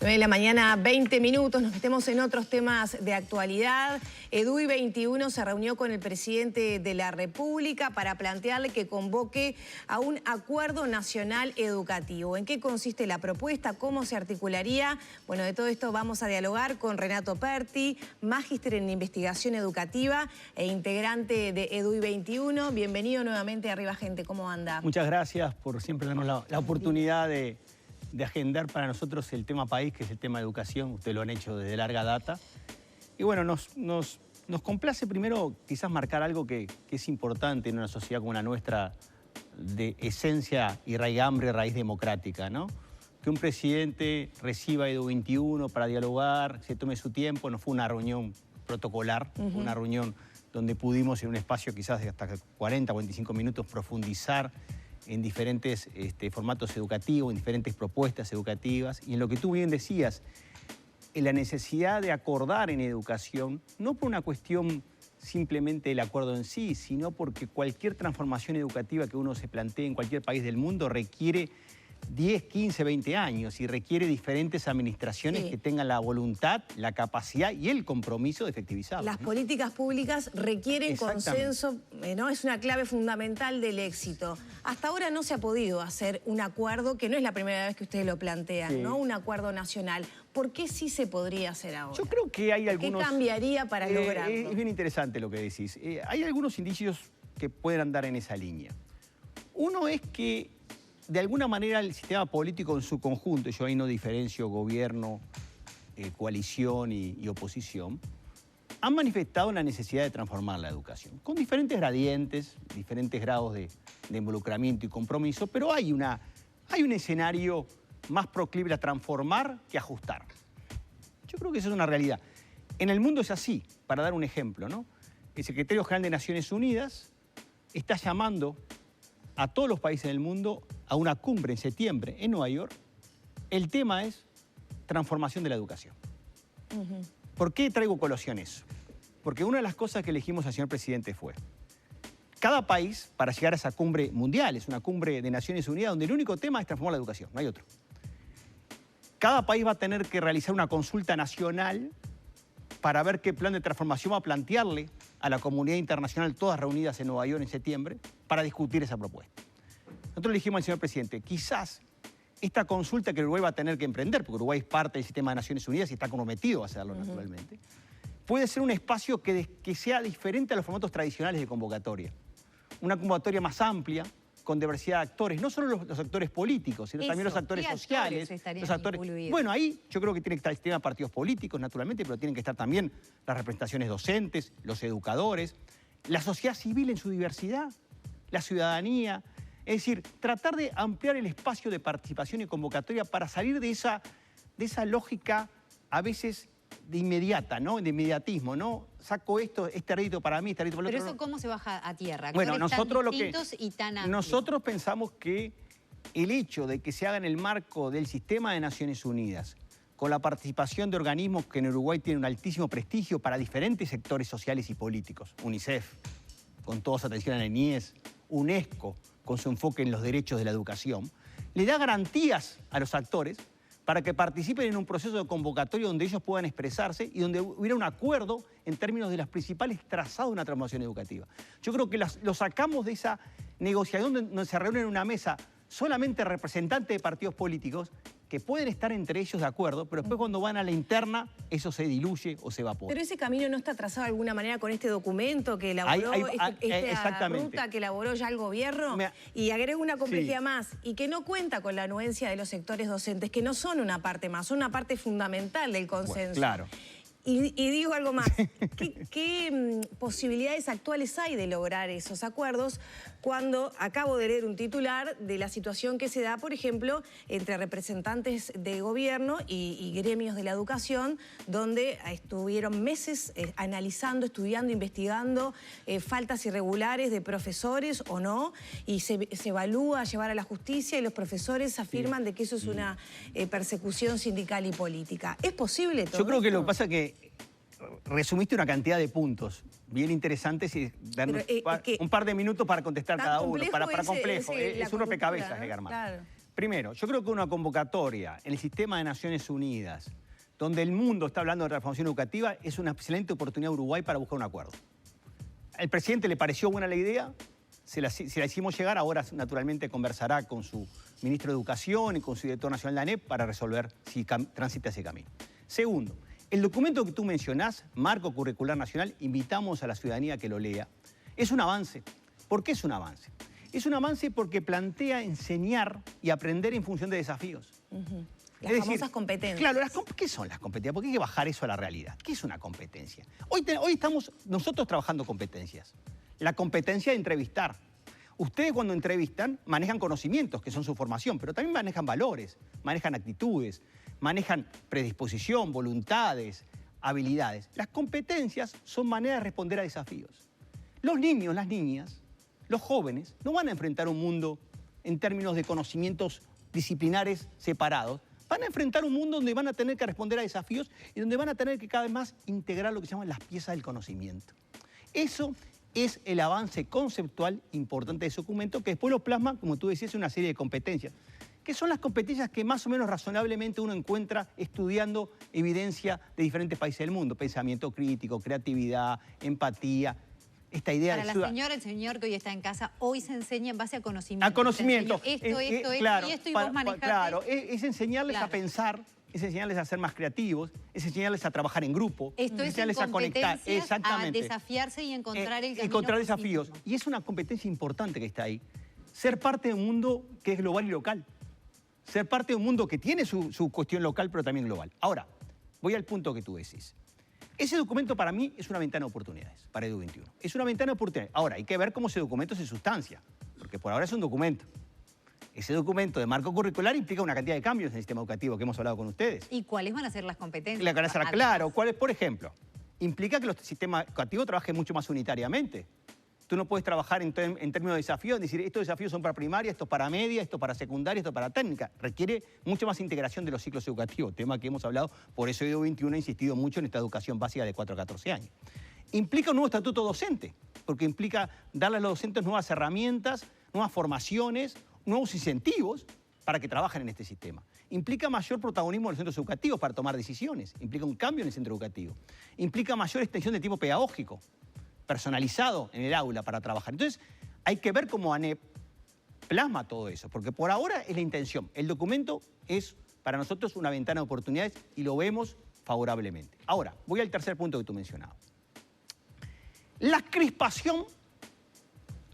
9 de la mañana, 20 minutos, nos metemos en otros temas de actualidad. EDUI 21 se reunió con el presidente de la República para plantearle que convoque a un acuerdo nacional educativo. ¿En qué consiste la propuesta? ¿Cómo se articularía? Bueno, de todo esto vamos a dialogar con Renato Perti, magíster en investigación educativa e integrante de EDUI 21. Bienvenido nuevamente a Arriba Gente, ¿cómo anda? Muchas gracias por siempre darnos la oportunidad de agendar para nosotros el tema país, que es el tema de educación. Ustedes lo han hecho desde larga data. Y bueno, nos complace primero quizás marcar algo que es importante en una sociedad como la nuestra, de esencia y raigambre, raíz democrática, ¿no? Que un presidente reciba EDUI 21 para dialogar, se tome su tiempo. No fue una reunión protocolar, fue una reunión donde pudimos en un espacio quizás de hasta 40, 45 minutos profundizar en diferentes formatos educativos, en diferentes propuestas educativas. Y en lo que tú bien decías, en la necesidad de acordar en educación, no por una cuestión simplemente del acuerdo en sí, sino porque cualquier transformación educativa que uno se plantee en cualquier país del mundo requiere 10, 15, 20 años y requiere diferentes administraciones que tengan la voluntad, la capacidad y el compromiso de efectivizarlo. Las políticas públicas requieren consenso, ¿no? Es una clave fundamental del éxito. Hasta ahora no se ha podido hacer un acuerdo, que no es la primera vez que ustedes lo plantean, ¿no? Un acuerdo nacional. ¿Por qué sí se podría hacer ahora? Yo creo que hay algunos... ¿Qué cambiaría para lograrlo? Es bien interesante lo que decís. Hay algunos indicios que pueden andar en esa línea. Uno es que de alguna manera el sistema político en su conjunto, yo ahí no diferencio gobierno, coalición y oposición, han manifestado la necesidad de transformar la educación, con diferentes gradientes, diferentes grados de involucramiento y compromiso, pero hay un escenario más proclive a transformar que a ajustar. Yo creo que eso es una realidad. En el mundo es así, para dar un ejemplo, ¿no? El secretario general de Naciones Unidas está llamando a todos los países del mundo a una cumbre en septiembre en Nueva York. El tema es transformación de la educación. ¿Por qué traigo colación eso? Porque una de las cosas que elegimos al señor presidente fue: cada país, para llegar a esa cumbre mundial, es una cumbre de Naciones Unidas donde el único tema es transformar la educación, no hay otro. Cada país va a tener que realizar una consulta nacional para ver qué plan de transformación va a plantearle a la comunidad internacional, todas reunidas en Nueva York en septiembre, para discutir esa propuesta. Nosotros le dijimos al señor presidente, quizás esta consulta que Uruguay va a tener que emprender, porque Uruguay es parte del sistema de Naciones Unidas y está comprometido a hacerlo naturalmente, puede ser un espacio que sea diferente a los formatos tradicionales de convocatoria. Una convocatoria más amplia, con diversidad de actores, no solo los actores políticos, sino también los actores sociales. Los actores, bueno, ahí yo creo que tiene que estar el sistema de partidos políticos, naturalmente, pero tienen que estar también las representaciones docentes, los educadores, la sociedad civil en su diversidad, la ciudadanía. Es decir, tratar de ampliar el espacio de participación y convocatoria para salir de esa lógica a veces de inmediata, ¿no? De inmediatismo, ¿no? Saco esto, este rédito para mí, este rédito para el otro. Pero eso, ¿cómo se baja a tierra? Bueno, nosotros Nosotros pensamos que el hecho de que se haga en el marco del sistema de Naciones Unidas, con la participación de organismos que en Uruguay tienen un altísimo prestigio para diferentes sectores sociales y políticos, UNICEF, con toda su atención a la niñez, UNESCO, con su enfoque en los derechos de la educación, le da garantías a los actores para que participen en un proceso de convocatoria donde ellos puedan expresarse y donde hubiera un acuerdo en términos de los principales trazados de una transformación educativa. Yo creo que lo sacamos de esa negociación donde se reúnen en una mesa solamente representantes de partidos políticos que pueden estar entre ellos de acuerdo, pero después cuando van a la interna, eso se diluye o se evapora. Pero ese camino no está trazado de alguna manera con este documento que elaboró, esta ruta que elaboró ya el gobierno. Y agrego una complejidad más, y que no cuenta con la anuencia de los sectores docentes, que no son una parte más, son una parte fundamental del consenso. Bueno, claro. Y digo algo más, ¿qué posibilidades actuales hay de lograr esos acuerdos cuando acabo de leer un titular de la situación que se da, por ejemplo, entre representantes de gobierno y gremios de la educación, donde estuvieron meses analizando, estudiando, investigando faltas irregulares de profesores o no, y se evalúa llevar a la justicia y los profesores afirman de que eso es una persecución sindical y política? ¿Es posible todo Yo creo que esto? lo que pasa es que resumiste una cantidad de puntos bien interesantes y darnos un par de minutos para contestar cada uno. Para complejo. Es un rompecabezas, Edgar. Claro. Primero, yo creo que una convocatoria en el sistema de Naciones Unidas, donde el mundo está hablando de transformación educativa, es una excelente oportunidad a Uruguay para buscar un acuerdo. Al presidente le pareció buena la idea, se la hicimos llegar, ahora naturalmente conversará con su ministro de Educación y con su director nacional de ANEP para resolver si transita ese camino. Segundo, el documento que tú mencionás, Marco Curricular Nacional, invitamos a la ciudadanía a que lo lea. Es un avance. ¿Por qué es un avance? Es un avance porque plantea enseñar y aprender en función de desafíos. Las famosas competencias. Claro, ¿qué son las competencias? Porque hay que bajar eso a la realidad. ¿Qué es una competencia? Hoy estamos nosotros trabajando competencias. La competencia de entrevistar. Ustedes cuando entrevistan manejan conocimientos, que son su formación, pero también manejan valores, manejan actitudes, manejan predisposición, voluntades, habilidades. Las competencias son maneras de responder a desafíos. Los niños, las niñas, los jóvenes no van a enfrentar un mundo en términos de conocimientos disciplinares separados. Van a enfrentar un mundo donde van a tener que responder a desafíos y donde van a tener que cada vez más integrar lo que se llaman las piezas del conocimiento. Eso es el avance conceptual importante de ese documento, que después lo plasma, como tú decías, en una serie de competencias, que son las competencias que más o menos razonablemente uno encuentra estudiando evidencia de diferentes países del mundo. Pensamiento crítico, creatividad, empatía. Esta idea Para de la señora, el señor que hoy está en casa, hoy se enseña en base a conocimiento. A conocimiento. Claro, y esto, y vos manejás. Claro, es enseñarles a pensar, es enseñarles a ser más creativos, es enseñarles a trabajar en grupo, esto es enseñarles a conectar. Exactamente. A desafiarse y encontrar el camino. Encontrar desafíos. Y es una competencia importante que está ahí. Ser parte de un mundo que es global y local. Ser parte de un mundo que tiene su cuestión local, pero también global. Ahora, voy al punto que tú decís. Ese documento para mí es una ventana de oportunidades para Edu21. Es una ventana de oportunidades. Ahora, hay que ver cómo ese documento se sustancia, porque por ahora es un documento. Ese documento de marco curricular implica una cantidad de cambios en el sistema educativo que hemos hablado con ustedes. ¿Y cuáles van a ser las competencias? Claro, ¿cuáles? Por ejemplo, implica que los sistemas educativos trabajen mucho más unitariamente. Tú no puedes trabajar en términos de desafíos, decir, estos desafíos son para primaria, esto para media, esto para secundaria, esto para técnica. Requiere mucho más integración de los ciclos educativos, tema que hemos hablado, por eso Edu21 ha insistido mucho en esta educación básica de 4 a 14 años. Implica un nuevo estatuto docente, porque implica darle a los docentes nuevas herramientas, nuevas formaciones, nuevos incentivos para que trabajen en este sistema. Implica mayor protagonismo de los centros educativos para tomar decisiones, implica un cambio en el centro educativo, implica mayor extensión de tiempo pedagógico, personalizado en el aula para trabajar. Entonces, hay que ver cómo ANEP plasma todo eso, porque por ahora es la intención. El documento es para nosotros una ventana de oportunidades y lo vemos favorablemente. Ahora, voy al tercer punto que tú mencionabas. La crispación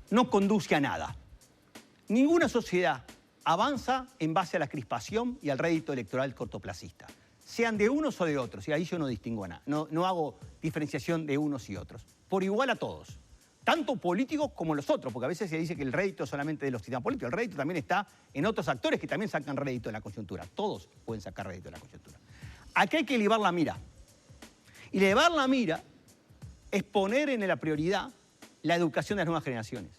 no conduce a nada. Ninguna sociedad avanza en base a la crispación y al rédito electoral cortoplacista, sean de unos o de otros, y ahí yo no distingo nada, no hago diferenciación de unos y otros, por igual a todos, tanto políticos como los otros, porque a veces se dice que el rédito es solamente de los sistemas políticos, el rédito también está en otros actores que también sacan rédito de la coyuntura, todos pueden sacar rédito de la coyuntura. Aquí hay que elevar la mira, y elevar la mira es poner en la prioridad la educación de las nuevas generaciones.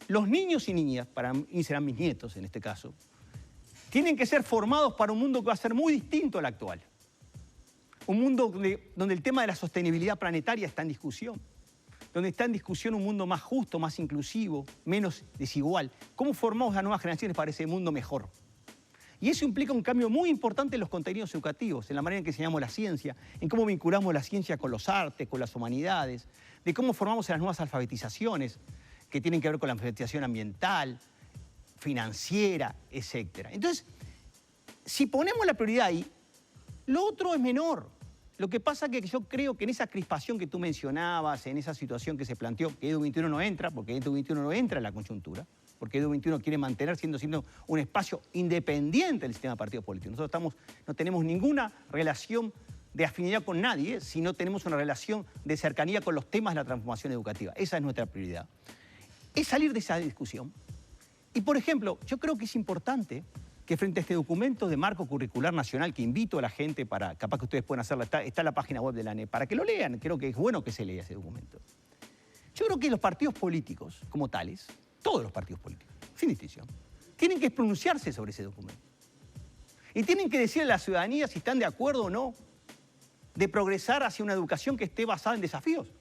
Los niños y niñas, para mí serán mis nietos en este caso, tienen que ser formados para un mundo que va a ser muy distinto al actual. Un mundo donde el tema de la sostenibilidad planetaria está en discusión. Donde está en discusión un mundo más justo, más inclusivo, menos desigual. ¿Cómo formamos a nuevas generaciones para ese mundo mejor? Y eso implica un cambio muy importante en los contenidos educativos, en la manera en que enseñamos la ciencia, en cómo vinculamos la ciencia con los artes, con las humanidades, de cómo formamos las nuevas alfabetizaciones que tienen que ver con la alfabetización ambiental, financiera, etc. Entonces, si ponemos la prioridad ahí, lo otro es menor. Lo que pasa es que yo creo que en esa crispación que tú mencionabas, en esa situación que se planteó, que Edu21 no entra, porque Edu21 no entra en la coyuntura, porque Edu21 quiere mantener siendo un espacio independiente del sistema de partidos políticos. Nosotros no tenemos ninguna relación de afinidad con nadie, sino tenemos una relación de cercanía con los temas de la transformación educativa. Esa es nuestra prioridad. Es salir de esa discusión. Y, por ejemplo, yo creo que es importante que frente a este documento de marco curricular nacional, que invito a la gente para, capaz que ustedes pueden hacerlo, está en la página web de la ANEP, para que lo lean, creo que es bueno que se lea ese documento. Yo creo que los partidos políticos, como tales, todos los partidos políticos, sin distinción, tienen que pronunciarse sobre ese documento. Y tienen que decirle a la ciudadanía si están de acuerdo o no de progresar hacia una educación que esté basada en desafíos.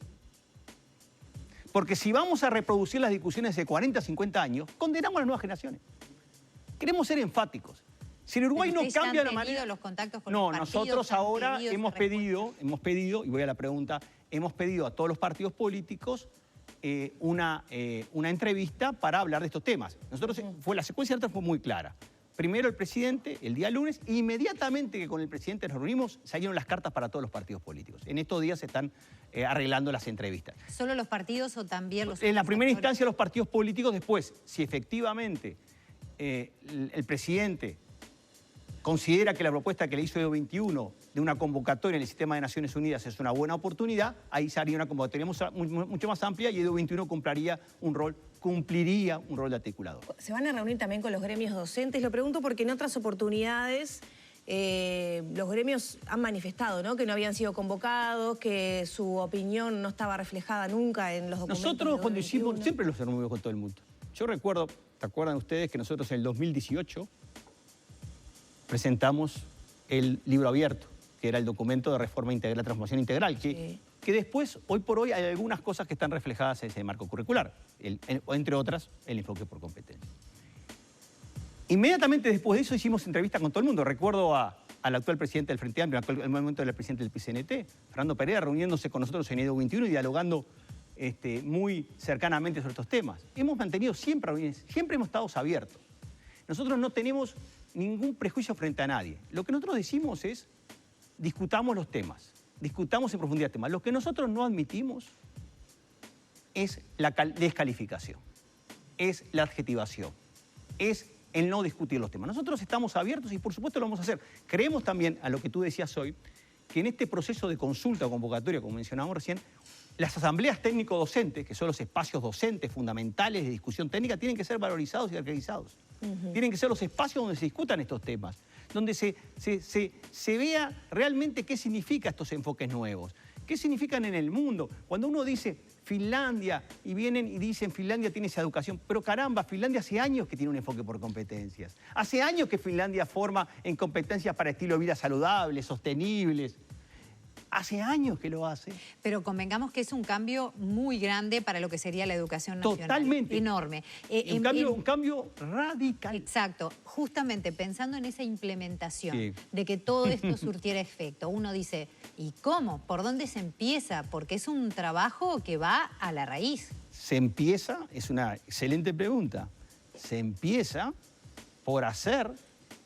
Porque si vamos a reproducir las discusiones de 40, 50 años, condenamos a las nuevas generaciones. queremos ser enfáticos. Si el Uruguay no cambia la manera... los contactos con No, los partidos, nosotros ahora hemos pedido, y voy a la pregunta, hemos pedido a todos los partidos políticos una entrevista para hablar de estos temas. Nosotros, la secuencia de fue muy clara. Primero el presidente, el día lunes, e inmediatamente que con el presidente nos reunimos, salieron las cartas para todos los partidos políticos. En estos días se están arreglando las entrevistas. ¿Solo los partidos o también los... En la primera instancia los partidos políticos, después, si efectivamente el presidente considera que la propuesta que le hizo Edo 21 de una convocatoria en el sistema de Naciones Unidas es una buena oportunidad, ahí sería una convocatoria mucho más amplia y Edo 21 cumpliría un rol de articulador. ¿Se van a reunir también con los gremios docentes? Lo pregunto porque en otras oportunidades los gremios han manifestado, ¿no?, que no habían sido convocados, que su opinión no estaba reflejada nunca en los documentos. Nosotros cuando hicimos, siempre los reunimos con todo el mundo. Yo recuerdo, ¿te acuerdan ustedes que nosotros en el 2018 presentamos el libro abierto, que era el documento de reforma integral, transformación integral, que después, hoy por hoy, hay algunas cosas que están reflejadas en ese marco curricular, entre otras, el enfoque por competencia. Inmediatamente después de eso hicimos entrevistas con todo el mundo. Recuerdo al actual presidente del Frente Amplio, al momento del presidente del PCNT, Fernando Pereira, reuniéndose con nosotros en Edo 21 y dialogando muy cercanamente sobre estos temas. Hemos mantenido siempre reuniones, siempre hemos estado abiertos. Nosotros no tenemos ningún prejuicio frente a nadie. Lo que nosotros decimos es, discutamos los temas, discutamos en profundidad temas. Lo que nosotros no admitimos es la descalificación, es la adjetivación, es el no discutir los temas. Nosotros estamos abiertos y por supuesto lo vamos a hacer. Creemos también, a lo que tú decías hoy, que en este proceso de consulta o convocatoria, como mencionábamos recién, las asambleas técnico-docentes, que son los espacios docentes fundamentales de discusión técnica, tienen que ser valorizados y caracterizados. Tienen que ser los espacios donde se discutan estos temas, donde se vea realmente qué significan estos enfoques nuevos, qué significan en el mundo. Cuando uno dice Finlandia y vienen y dicen Finlandia tiene esa educación, pero caramba, Finlandia hace años que tiene un enfoque por competencias. Hace años que Finlandia forma en competencias para estilo de vida saludables, sostenibles. Hace años que lo hace. Pero convengamos que es un cambio muy grande para lo que sería la educación nacional. Totalmente. Enorme. Un cambio radical. Exacto. Justamente pensando en esa implementación, de que todo esto surtiera efecto, uno dice, ¿y cómo? ¿Por dónde se empieza? Porque es un trabajo que va a la raíz. Se empieza, es una excelente pregunta, se empieza por hacer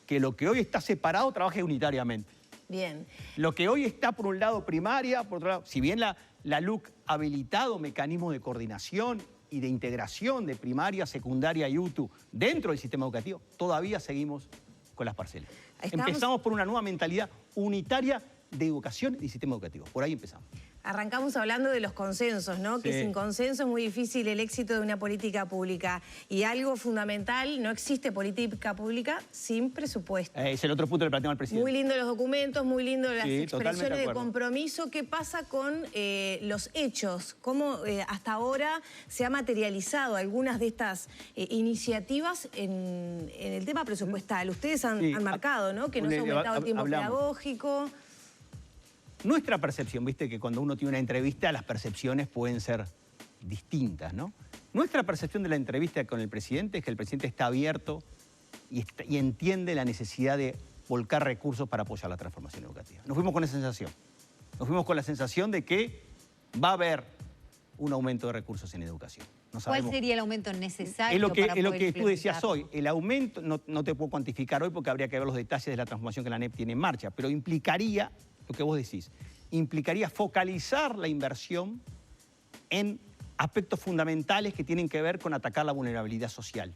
que lo que hoy está separado trabaje unitariamente. Bien. Lo que hoy está por un lado primaria, por otro lado, si bien la LUC ha habilitado mecanismos de coordinación y de integración de primaria, secundaria y UTU dentro del sistema educativo, todavía seguimos con las parcelas. Empezamos por una nueva mentalidad unitaria de educación y sistema educativo. Por ahí empezamos. Arrancamos hablando de los consensos, ¿no? Sí. Que sin consenso es muy difícil el éxito de una política pública. Y algo fundamental, no existe política pública sin presupuesto. Es el otro punto que le planteamos al presidente. Muy lindo los documentos, muy lindo las expresiones de de compromiso. ¿Qué pasa con los hechos? ¿Cómo hasta ahora se ha materializado algunas de estas iniciativas en el tema presupuestal? Ustedes han marcado, ¿no? Que no se ha aumentado el tiempo pedagógico. Nuestra percepción, viste que cuando uno tiene una entrevista las percepciones pueden ser distintas, ¿no? Nuestra percepción de la entrevista con el presidente es que el presidente está abierto y entiende la necesidad de volcar recursos para apoyar la transformación educativa. Nos fuimos con esa sensación. Nos fuimos con la sensación de que va a haber un aumento de recursos en educación. ¿Cuál sería el aumento necesario para poder implementarlo? Es lo que tú decías hoy. El aumento, no te puedo cuantificar hoy porque habría que ver los detalles de la transformación que la ANEP tiene en marcha, pero implicaría, lo que vos decís, implicaría focalizar la inversión en aspectos fundamentales que tienen que ver con atacar la vulnerabilidad social.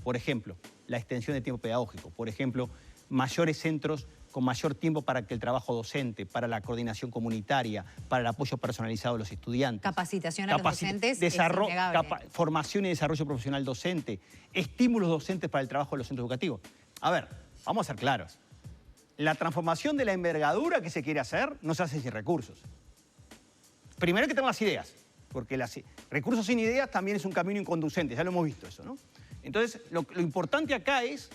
Por ejemplo, la extensión de tiempo pedagógico. Por ejemplo, mayores centros con mayor tiempo para que el trabajo docente, para la coordinación comunitaria, para el apoyo personalizado de los estudiantes. Capacitación a los docentes es formación y desarrollo profesional docente, estímulos docentes para el trabajo de los centros educativos. A ver, vamos a ser claros. La transformación de la envergadura que se quiere hacer no se hace sin recursos. Primero hay que tener las ideas, porque recursos sin ideas también es un camino inconducente, ya lo hemos visto eso, ¿no? Entonces, lo importante acá es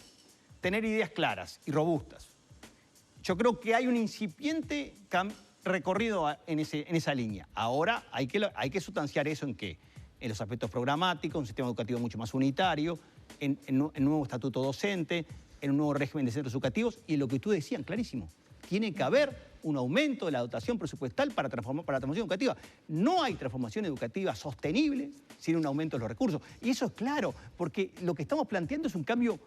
tener ideas claras y robustas. Yo creo que hay un incipiente recorrido en esa línea. Ahora hay que sustanciar eso en qué? En los aspectos programáticos, un sistema educativo mucho más unitario, en un nuevo estatuto docente, en un nuevo régimen de centros educativos, y lo que tú decías, clarísimo, tiene que haber un aumento de la dotación presupuestal para la transformación educativa. No hay transformación educativa sostenible sin un aumento de los recursos. Y eso es claro, porque lo que estamos planteando es un cambio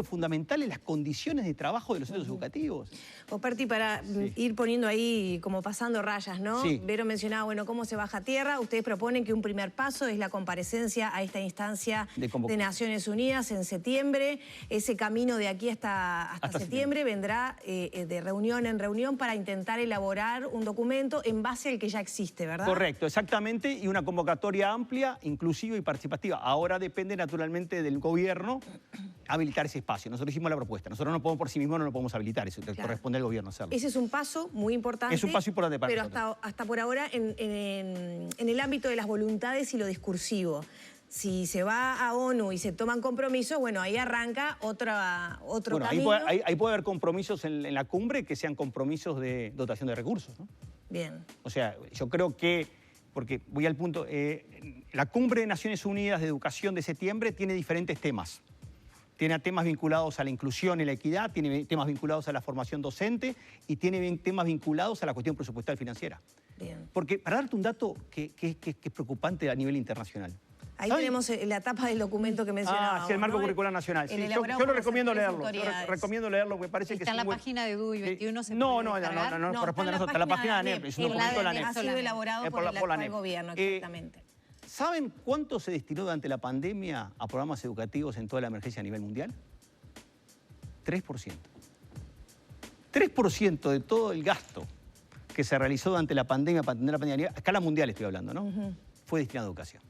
fundamental en las condiciones de trabajo de los centros educativos. Oparty, para ir poniendo ahí como pasando rayas, ¿no? Sí. Vero mencionaba, bueno, cómo se baja a tierra. Ustedes proponen que un primer paso es la comparecencia a esta instancia de Naciones Unidas en septiembre. Ese camino de aquí hasta septiembre vendrá de reunión en reunión para intentar elaborar un documento en base al que ya existe, ¿verdad? Correcto, exactamente, y una convocatoria amplia, inclusiva y participativa. Ahora depende naturalmente del gobierno habilitar ese espacio. Nosotros hicimos la propuesta. Nosotros no podemos por sí mismos, no lo podemos habilitar. Eso corresponde al gobierno hacerlo. Ese es un paso muy importante. Es un paso importante para pero nosotros. hasta por ahora en el ámbito de las voluntades y lo discursivo. Si se va a ONU y se toman compromisos, bueno, ahí arranca otro camino. Ahí puede haber compromisos en la cumbre que sean compromisos de dotación de recursos, ¿no? Bien. O sea, yo creo que, porque voy al punto, la cumbre de Naciones Unidas de Educación de septiembre tiene diferentes temas. Tiene temas vinculados a la inclusión y la equidad, tiene temas vinculados a la formación docente y tiene temas vinculados a la cuestión presupuestal financiera. Bien. Porque, para darte un dato que es preocupante a nivel internacional. Ahí tenemos la tapa del documento que mencionaba. Sí, el marco curricular nacional. Sí, yo lo recomiendo leerlo. Yo recomiendo leerlo, me parece que está en la página de DUI 21. No corresponde a nosotros. Está en la página de ANEP. Es un documento de la ANEP. Ha sido elaborado por el actual gobierno, exactamente. ¿Saben cuánto se destinó durante la pandemia a programas educativos en toda la emergencia a nivel mundial? 3%. 3% de todo el gasto que se realizó durante la pandemia para atender la pandemia, a escala mundial estoy hablando, ¿no? Fue destinado a educación.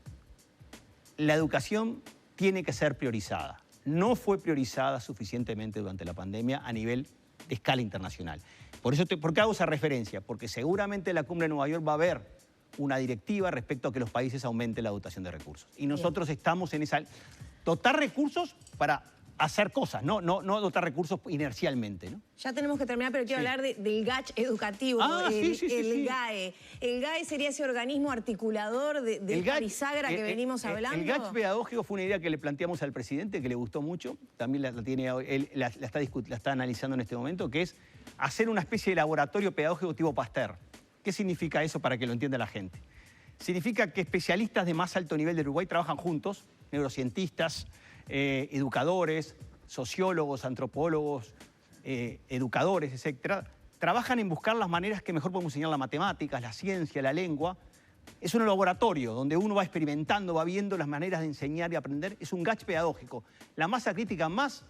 La educación tiene que ser priorizada. No fue priorizada suficientemente durante la pandemia a nivel de escala internacional. ¿Por qué hago esa referencia? Porque seguramente en la cumbre de Nueva York va a haber una directiva respecto a que los países aumenten la dotación de recursos. Y nosotros estamos en esa... Dotar recursos para hacer cosas, no dotar recursos inercialmente, ¿no? Ya tenemos que terminar, pero quiero hablar del GACH educativo, el GAE. El GAE sería ese organismo articulador de la bisagra que venimos hablando. El GACH pedagógico fue una idea que le planteamos al presidente, que le gustó mucho, también la está analizando en este momento, que es hacer una especie de laboratorio pedagógico tipo Pasteur. ¿Qué significa eso para que lo entienda la gente? Significa que especialistas de más alto nivel de Uruguay trabajan juntos, neurocientistas, educadores, sociólogos, antropólogos, educadores, etcétera, trabajan en buscar las maneras que mejor podemos enseñar las matemáticas, la ciencia, la lengua. Es un laboratorio donde uno va experimentando, va viendo las maneras de enseñar y aprender. Es un GACH pedagógico. La masa crítica más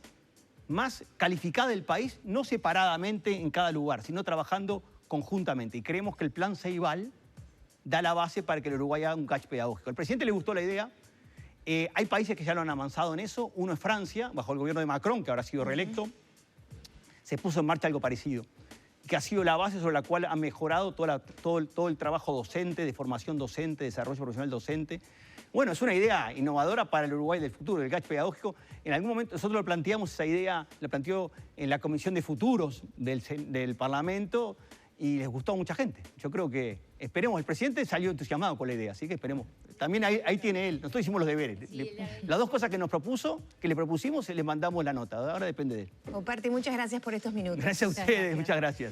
calificada del país, no separadamente en cada lugar, sino trabajando conjuntamente. Y creemos que el plan Ceibal da la base para que el Uruguay haga un GACH pedagógico. Al presidente le gustó la idea. Hay países que ya lo han avanzado en eso. Uno es Francia, bajo el gobierno de Macron, que ahora ha sido reelecto. Se puso en marcha algo parecido, que ha sido la base sobre la cual ha mejorado todo el trabajo docente, de formación docente, desarrollo profesional docente. Bueno, es una idea innovadora para el Uruguay del futuro, el GACH pedagógico. En algún momento nosotros lo planteamos, esa idea la planteó en la Comisión de Futuros del Parlamento y les gustó a mucha gente. Yo creo que esperemos, el presidente salió entusiasmado con la idea, así que esperemos. También ahí tiene él, nosotros hicimos los deberes. Sí, las dos cosas que le propusimos, le mandamos la nota, ahora depende de él. Oparty, muchas gracias por estos minutos. Gracias a ustedes, muchas gracias.